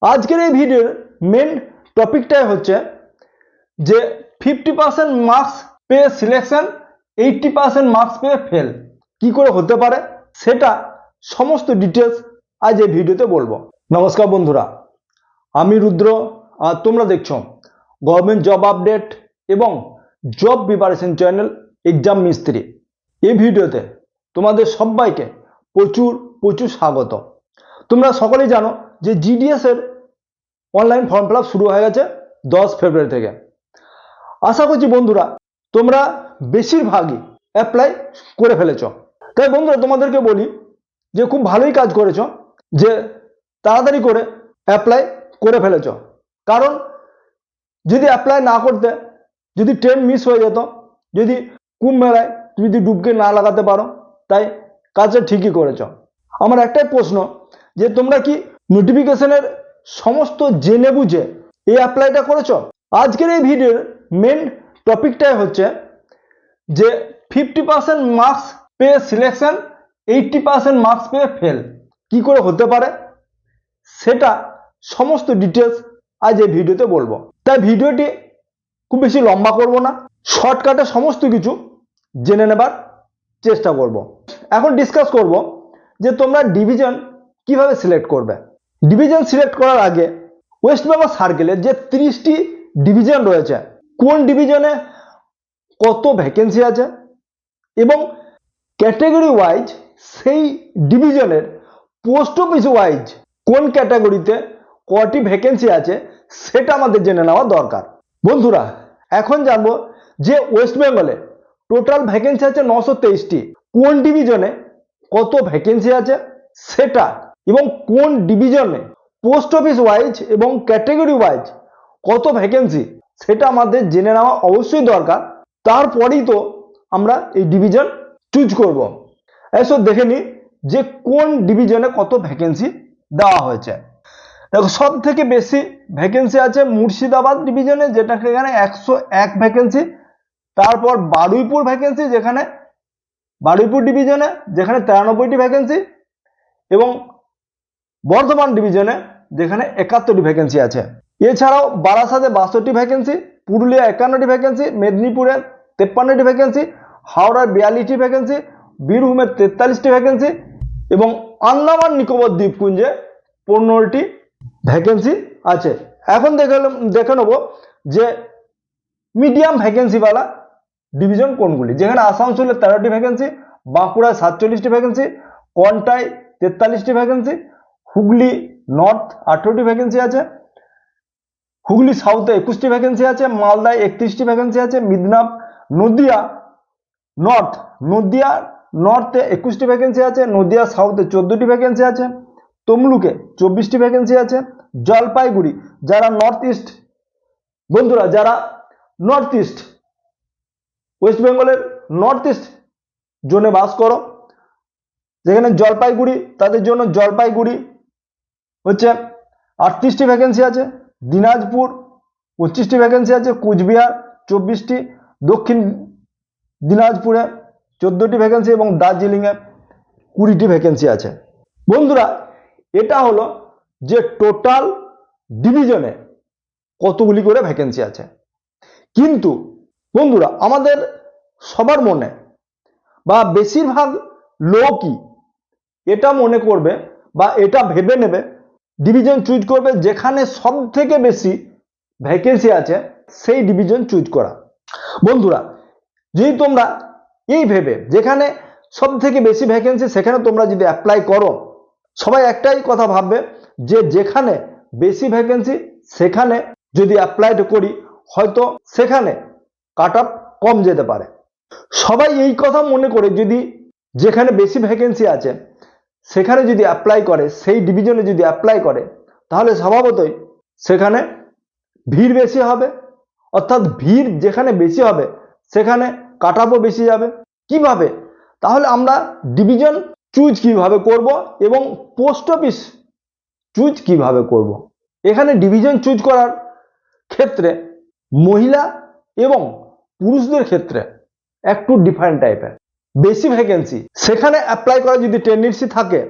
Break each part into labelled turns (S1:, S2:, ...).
S1: আজকের এই ভিডিওর মেন টপিকটাই হচ্ছে যে 50% মার্কস পেয়ে সিলেকশন, 80% মার্কস পেয়ে ফেল কি করে হতে পারে সেটা সমস্ত ডিটেলস আজ এই ভিডিওতে বলবো। নমস্কার বন্ধুরা, আমি রুদ্র আর তোমরা দেখছো গভর্নমেন্ট জব আপডেট এবং জব প্রিপারেশন চ্যানেল এক্সাম মিস্ত্রি। এই ভিডিওতে তোমাদের সবাইকে প্রচুর প্রচুর স্বাগত। তোমরা সকলেই জানো যে জিডিএস এর অনলাইন ফর্ম ফিল আপ শুরু হয়ে গেছে 10 ফেব্রুয়ারি থেকে। আশা করছি বন্ধুরা তোমরা বেশিরভাগই অ্যাপ্লাই করে ফেলেছ। তাই বন্ধুরা তোমাদেরকে বলি যে খুব ভালোই কাজ করেছো যে তাড়াতাড়ি করে অ্যাপ্লাই করে ফেলেছ। কারণ যদি অ্যাপ্লাই না করতে, যদি ট্রেন মিস হয়ে যেত, যদি কুম্ভ মেলায় যদি ডুবকে না লাগাতে পারো, তাই কাজটা ঠিকই করেছ। আমার একটাই প্রশ্ন যে তোমরা কি নোটিফিকেশনের সমস্ত জেনে বুঝে এই অ্যাপ্লাইটা করেছো? আজকের এই ভিডিওর মেন টপিকটাই হচ্ছে যে 50% মার্কস পেয়ে সিলেকশন, 80% মার্কস পেয়ে ফেল কি করে হতে পারে সেটা সমস্ত ডিটেলস আজ এই ভিডিওতে বলবো। তাই ভিডিওটি খুব বেশি লম্বা করব না, শর্টকাটে সমস্ত কিছু জেনে নেবার চেষ্টা করব। এখন ডিসকাস করব যে তোমরা ডিভিশন কিভাবে সিলেক্ট করবে। ডিভিশন সিলেক্ট করার আগে ওয়েস্ট বেঙ্গল সার্কেলের যে 30টি ডিভিশন রয়েছে, কোন ডিভিশনে কত ভ্যাকেন্সি আছে এবং ক্যাটাগরি ওয়াইজ সেই ডিভিশনের পোস্ট অফিস ওয়াইজ কোন ক্যাটাগরিতে কটি ভ্যাকেন্সি আছে সেটা আমাদের জেনে নেওয়া দরকার। বন্ধুরা এখন জানবো যে ওয়েস্ট বেঙ্গলে টোটাল ভ্যাকেন্সি আছে 923টি, কোন ডিভিশনে কত ভ্যাকেন্সি আছে সেটা এবং কোন ডিভিশনে পোস্ট অফিস ওয়াইজ এবং ক্যাটাগরি ওয়াইজ কত ভ্যাকেন্সি সেটা আমাদের জেনে নেওয়া অবশ্যই দরকার। তারপরেই তো আমরা এই ডিভিশন চুজ করব। এসো দেখে নিই যে কোন ডিভিশনে কত ভ্যাকেন্সি দেওয়া হয়েছে। দেখো সব থেকে বেশি ভ্যাকেন্সি আছে মুর্শিদাবাদ ডিভিশনে, যেটাকে এখানে 101 ভ্যাকেন্সি। তারপর বারুইপুর ভ্যাকেন্সি, যেখানে বারুইপুর ডিভিশনে যেখানে 93টি ভ্যাকেন্সি, এবং বর্ধমান ডিভিশনে যেখানে 71টি ভ্যাকেন্সি আছে। এছাড়াও বারাসাতে 62টি ভ্যাকেন্সি, পুরুলিয়া 51টি ভ্যাকেন্সি, মেদিনীপুরে 53টি ভ্যাকেন্সি, হাওড়ার 42টি ভ্যাকেন্সি, বীরভূমের 43টি ভ্যাকেন্সি এবং আন্দামান নিকোবর দ্বীপপুঞ্জে 15টি ভ্যাকেন্সি আছে। এখন দেখে নেব যে মিডিয়াম ভ্যাকেন্সিওয়ালা ডিভিশন কোনগুলি, যেখানে আসানসোলে 13টি ভ্যাকেন্সি, বাঁকুড়ায় 47টি ভ্যাকেন্সি, কন্টায় 43টি ভ্যাকেন্সি, হুগলি নর্থ 18টি ভ্যাকেন্সি আছে, হুগলি সাউথে 21টি ভ্যাকেন্সি আছে, মালদায় 31টি ভ্যাকেন্সি আছে, মিদনাপুর নদিয়া নর্থে 21টি ভ্যাকেন্সি আছে, নদিয়া সাউথে 14টি ভ্যাকেন্সি আছে, তমলুকে 24টি ভ্যাকেন্সি আছে, জলপাইগুড়ি যারা নর্থ ইস্ট বন্ধুরা, যারা নর্থ ইস্ট ওয়েস্ট বেঙ্গলের নর্থ ইস্ট জোনে বাস করো, যেখানে জলপাইগুড়ি, তাদের জন্য জলপাইগুড়ি হচ্ছে 38টি ভ্যাকেন্সি আছে, দিনাজপুর 25টি ভ্যাকেন্সি আছে, কুচবিহার 24টি, দক্ষিণ দিনাজপুরে 14টি ভ্যাকেন্সি এবং দার্জিলিংয়ে 20টি ভ্যাকেন্সি আছে। বন্ধুরা এটা হলো যে টোটাল ডিভিশনে কতগুলি করে ভ্যাকেন্সি আছে। কিন্তু বন্ধুরা আমাদের সবার মনে বা বেশিরভাগ লোকই এটা মনে করবে বা এটা ভেবে নেবে, ডিভিশন চুজ করবে যেখানে সব থেকে বেশি ভ্যাকেন্সি আছে সেই ডিভিশন চুজ করা। বন্ধুরা যদি তোমরা এই ভেবে যেখানে সব থেকে বেশি ভ্যাকেন্সি সেখানে তোমরা যদি অ্যাপ্লাই করো, সবাই একটাই কথা ভাববে যে যেখানে বেশি ভ্যাকেন্সি সেখানে যদি অ্যাপ্লাই করি হয়তো সেখানে কাট অফ কম যেতে পারে। সবাই এই কথা মনে করে যদি যেখানে বেশি ভ্যাকেন্সি আছে সেখানে যদি অ্যাপ্লাই করে, সেই ডিভিশনে যদি অ্যাপ্লাই করে, তাহলে স্বভাবতই সেখানে ভিড় বেশি হবে। অর্থাৎ ভিড় যেখানে বেশি হবে সেখানে কাট অফও বেশি যাবে। কিভাবে তাহলে আমরা ডিভিশন চুজ কিভাবে করব এবং পোস্ট অফিস চুজ কিভাবে করব। এখানে ডিভিশন চুজ করার ক্ষেত্রে মহিলা এবং পুরুষদের ক্ষেত্রে একটু ডিফারেন্ট টাইপের। বেশি ভ্যাকেন্সি সেখানে অ্যাপ্লাই করা যদি টেন্ডেন্সি থাকে,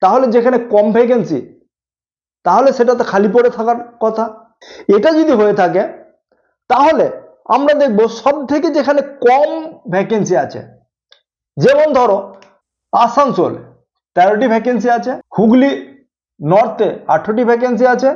S1: তাহলে যেখানে কম ভ্যাকেন্সি তাহলে সেটা তো খালি পড়ে থাকার কথা। এটা যদি হয়ে থাকে তাহলে আমরা দেখব সব থেকে যেখানে কম ভ্যাকেন্সি আছে, যেমন ধরো আসানসোল 13টি ভ্যাকেন্সি আছে, হুগলি নর্থে 18টি ভ্যাকেন্সি আছে,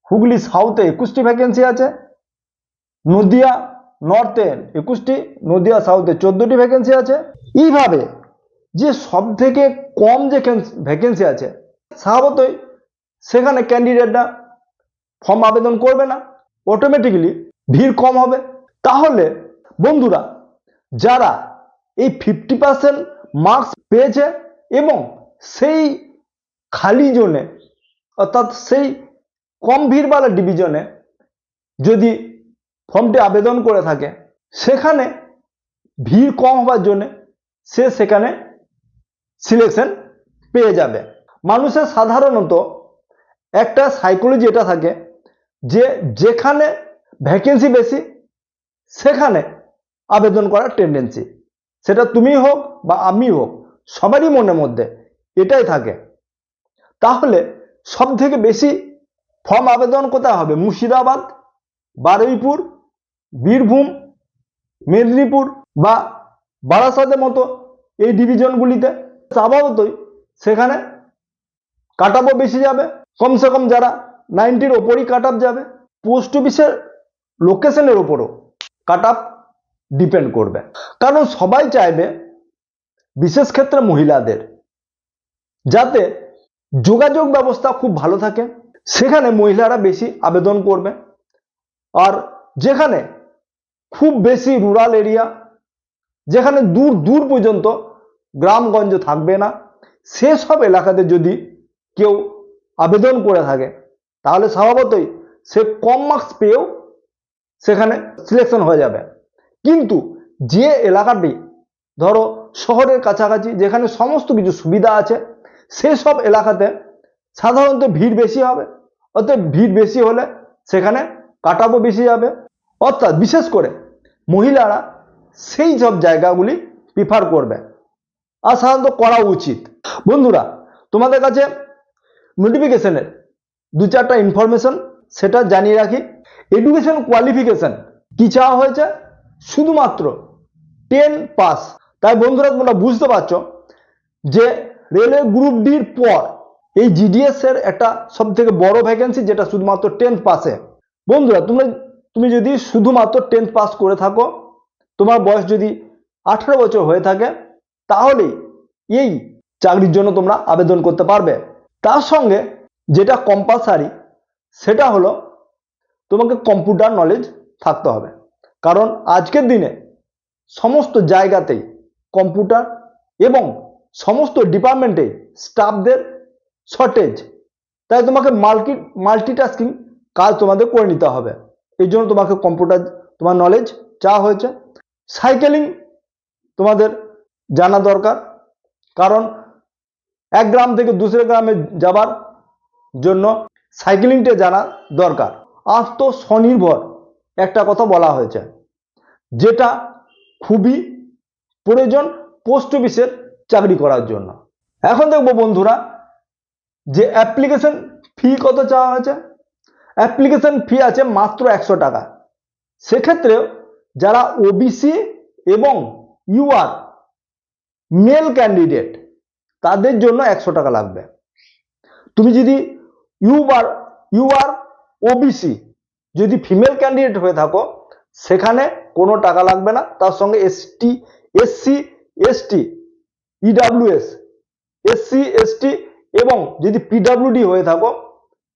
S1: হুগলি সাউথে 21টি ভ্যাকেন্সি আছে, নদিয়া নর্থে 21টি, নদিয়া সাউথে 14টি ভ্যাকেন্সি আছে। এইভাবে যে সব থেকে কম যে ভ্যাকেন্সি আছে স্বাভাবিকই সেখানে ক্যান্ডিডেটরা ফর্ম আবেদন করবে না, অটোমেটিক্যালি ভিড় কম হবে। তাহলে বন্ধুরা, যারা এই 50% মার্কস পেয়েছে এবং সেই খালি জোনে অর্থাৎ সেই কম ভিড়ওয়ালা ডিভিশনে যদি ফর্মটি আবেদন করে থাকে, সেখানে ভিড় কম হওয়ার জন্য সে সেখানে সিলেকশন পেয়ে যাবে। মানুষের সাধারণত একটা সাইকোলজি এটা থাকে যে যেখানে ভ্যাকেন্সি বেশি সেখানে আবেদন করার টেন্ডেন্সি, সেটা তুমি হোক বা আমি হোক, সবারই মনের মধ্যে এটাই থাকে। তাহলে সব থেকে বেশি ফর্ম আবেদন কোথায় হবে? মুর্শিদাবাদ, বারুইপুর, বীরভূম, মেদিনীপুর বা বারাসাতের মতো এই ডিভিশনগুলিতে। স্বাভাবিকই সেখানে কাট আপও বেশি যাবে, কমসে কম যারা 90-র ওপরই কাট আপ যাবে। পোস্ট অফিসের লোকেশনের ওপরও কাট আপ ডিপেন্ড করবে, কারণ সবাই চাইবে, বিশেষ ক্ষেত্রে মহিলাদের, যাতে যোগাযোগ ব্যবস্থা খুব ভালো থাকে, সেখানে মহিলারা বেশি আবেদন করবে। আর যেখানে খুব বেশি রুরাল এরিয়া, যেখানে দূর দূর পর্যন্ত গ্রামগঞ্জ থাকবে না, সেসব এলাকাতে যদি কেউ আবেদন করে থাকে তাহলে স্বভাবতই সে কম মার্কস পেয়েও সেখানে সিলেকশন হয়ে যাবে। কিন্তু যে এলাকাটি ধরো শহরের কাছাকাছি, যেখানে সমস্ত কিছু সুবিধা আছে, সেসব এলাকাতে সাধারণত ভিড় বেশি হবে। অতএব ভিড় বেশি হলে সেখানে কাট আপও বেশি যাবে। অর্থাৎ বিশেষ করে মহিলারা সেই সব জায়গাগুলি প্রিফার করবে, আর সাধারণত করা উচিত। বন্ধুরা, তোমাদের কাছে নোটিফিকেশনের 2-4টা ইনফরমেশন সেটা জানিয়ে রাখি। এডুকেশন কোয়ালিফিকেশন কি চাওয়া হয়েছে? শুধুমাত্র 10 পাস। তাই বন্ধুরা, তোমরা বুঝতে পারছো যে রেলওয়ে গ্রুপ ডির পর এই জিডিএস এর একটা সব থেকে বড় ভ্যাকেন্সি, যেটা শুধুমাত্র 10 পাসে। বন্ধুরা, তুমি যদি শুধুমাত্র 10 পাস করে থাকো, তোমার বয়স যদি 18 বছর হয়ে থাকে, তাহলেই এই চাকরির জন্য তোমরা আবেদন করতে পারবে। তার সঙ্গে যেটা কম্পালসারি সেটা হলো তোমাকে কম্পিউটার নলেজ থাকতে হবে, কারণ আজকের দিনে সমস্ত জায়গাতেই কম্পিউটার এবং সমস্ত ডিপার্টমেন্টে স্টাফদের শর্টেজ। তাই তোমাকে মাল্টিটাস্কিং কাজ তোমাদের করে নিতে হবে। এই জন্য তোমাকে কম্পিউটার তোমার নলেজ চাওয়া হয়েছে। সাইকেলিং তোমাদের জানা দরকার, কারণ এক গ্রাম থেকে দুসরে গ্রামে যাবার জন্য সাইকেলিংটা জানা দরকার। আত্মস্বনির্ভর একটা কথা বলা হয়েছে, যেটা খুবই প্রয়োজন পোস্ট অফিসের চাকরি করার জন্য। এখন দেখবো বন্ধুরা যে অ্যাপ্লিকেশন ফি কত চাওয়া হয়েছে। অ্যাপ্লিকেশন ফি আছে মাত্র 100 টাকা। সেক্ষেত্রেও যারা ওবিসি এবং ইউআর মেল ক্যান্ডিডেট, তাদের জন্য 100 টাকা লাগবে। তুমি যদি ইউআর ওবিসি যদি ফিমেল ক্যান্ডিডেট হয়ে থাকো, সেখানে কোনো টাকা লাগবে না। তার সঙ্গে SC ST EWS SC ST এবং যদি পিডাব্লিউডি হয়ে থাকো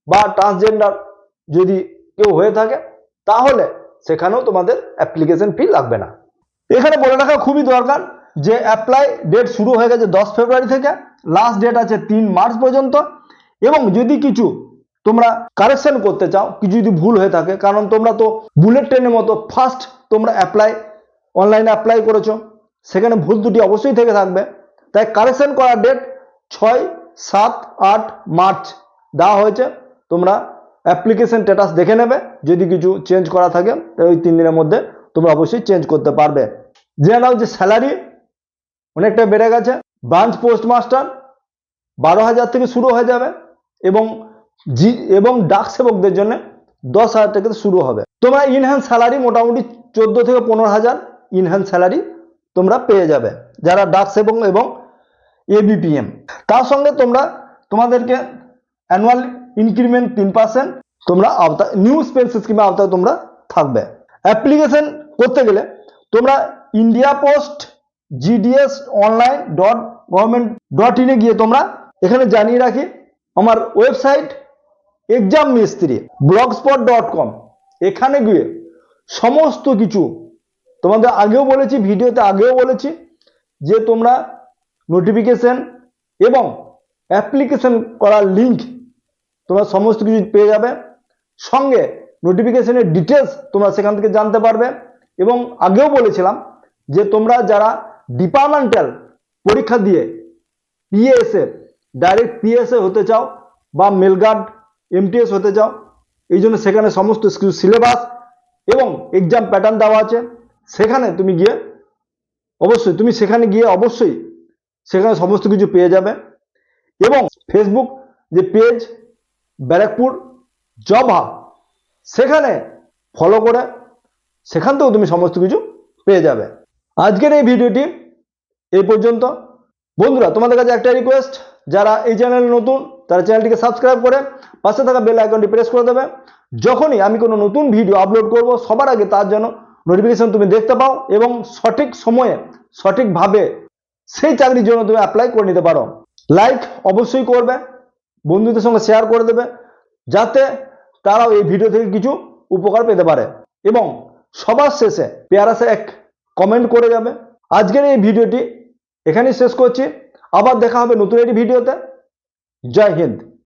S1: বা ট্রান্সজেন্ডার যদি কেউ হয়ে থাকে, তাহলে সেখানেও তোমাদের অ্যাপ্লিকেশন ফি লাগবে না। এখানে বলে রাখা খুবই দরকার যে অ্যাপ্লাই ডেট শুরু হয়ে গেছে 10 ফেব্রুয়ারি থেকে, লাস্ট ডেট আছে 3 মার্চ পর্যন্ত। এবং যদি কিছু তোমরা কারেকশন করতে চাও, কিছু যদি ভুল হয়ে থাকে, কারণ তোমরা তো বুলেট ট্রেনের মতো ফার্স্ট তোমরা অনলাইনে অ্যাপ্লাই করেছো, সেখানে ভুল ত্রুটি অবশ্যই থেকে থাকবে। তাই কারেকশন করার ডেট 6, 7, 8 মার্চ দেওয়া হয়েছে। তোমরা অ্যাপ্লিকেশন স্ট্যাটাস দেখে নেবে, যদি কিছু চেঞ্জ করা থাকে ওই 3 দিনের মধ্যে তোমরা অবশ্যই চেঞ্জ করতে পারবে। যে নাও যে স্যালারি অনেকটা বেড়ে গেছে। ব্রাঞ্চ পোস্টমাস্টার 12,000 থেকে শুরু হয়ে যাবে এবং জি এবং ডাক সেবকদের জন্য 10,000 টাকা থেকে শুরু হবে। তোমরা ইনহ্যান্স স্যালারি মোটামুটি 14 থেকে 15,000 ইনহ্যান্স স্যালারি তোমরা পেয়ে যাবে যারা ডাক সেবক এবং এবিপিএম। তার সঙ্গে তোমাদেরকে অ্যানুয়াল ইনক্রিমেন্ট 3% তোমরা আওতা নিউ স্পেন্স স্কিমের আওতায় তোমরা থাকবে। অ্যাপ্লিকেশন করতে গেলে তোমরা India post GDS online .gov.in এ গিয়ে তোমরা এখানে জানিয়ে রাখি আমার ওয়েবসাইট এক্সাম মিস্ত্রি blogspot.com, এখানে গিয়ে সমস্ত কিছু তোমাদের আগেও বলেছি, ভিডিওতে আগেও বলেছি যে তোমরা নোটিফিকেশন এবং অ্যাপ্লিকেশন করার লিঙ্ক তোমরা সমস্ত কিছু পেয়ে যাবে। সঙ্গে নোটিফিকেশনের ডিটেলস তোমরা সেখান থেকে জানতে পারবে। এবং আগেও বলেছিলাম যে তোমরা যারা ডিপার্টমেন্টাল পরীক্ষা দিয়ে পিএসএ ডাইরেক্ট পিএসএ হতে চাও বা মেলগার্ড এমটিএস হতে চাও, এই জন্য সেখানে সমস্ত সিলেবাস এবং এক্সাম প্যাটার্ন দেওয়া আছে। সেখানে তুমি গিয়ে অবশ্যই সেখানে সমস্ত কিছু পেয়ে যাবে। এবং ফেসবুক যে পেজ ব্যারাকপুর জব হাব, সেখানে ফলো করে সেখান থেকেও তুমি সমস্ত কিছু পেয়ে যাবে। আজকের এই ভিডিওটি এই পর্যন্ত। বন্ধুরা, তোমাদের কাছে একটা রিকোয়েস্ট, যারা এই চ্যানেলে নতুন তারা চ্যানেলটিকে সাবস্ক্রাইব করে পাশে থাকা বেল আইকনটি প্রেস করে দেবে। যখনই আমি কোনো নতুন ভিডিও আপলোড করব সবার আগে তার জন্য নোটিফিকেশন তুমি দেখতে পাও এবং সঠিক সময়ে সঠিকভাবে সেই চাকরির জন্য তুমি অ্যাপ্লাই করে নিতে পারো। লাইক অবশ্যই করবে, বন্ধুদের সঙ্গে শেয়ার করে দেবে যাতে তারাও এই ভিডিও থেকে কিছু উপকার পেতে পারে। এবং সবার শেষে পেয়ারাসে এক কমেন্ট করে যাবে। আজকের এই ভিডিওটি এখানেই শেষ করছি। আবার দেখা হবে নতুন একটি ভিডিওতে। জয় হিন্দ।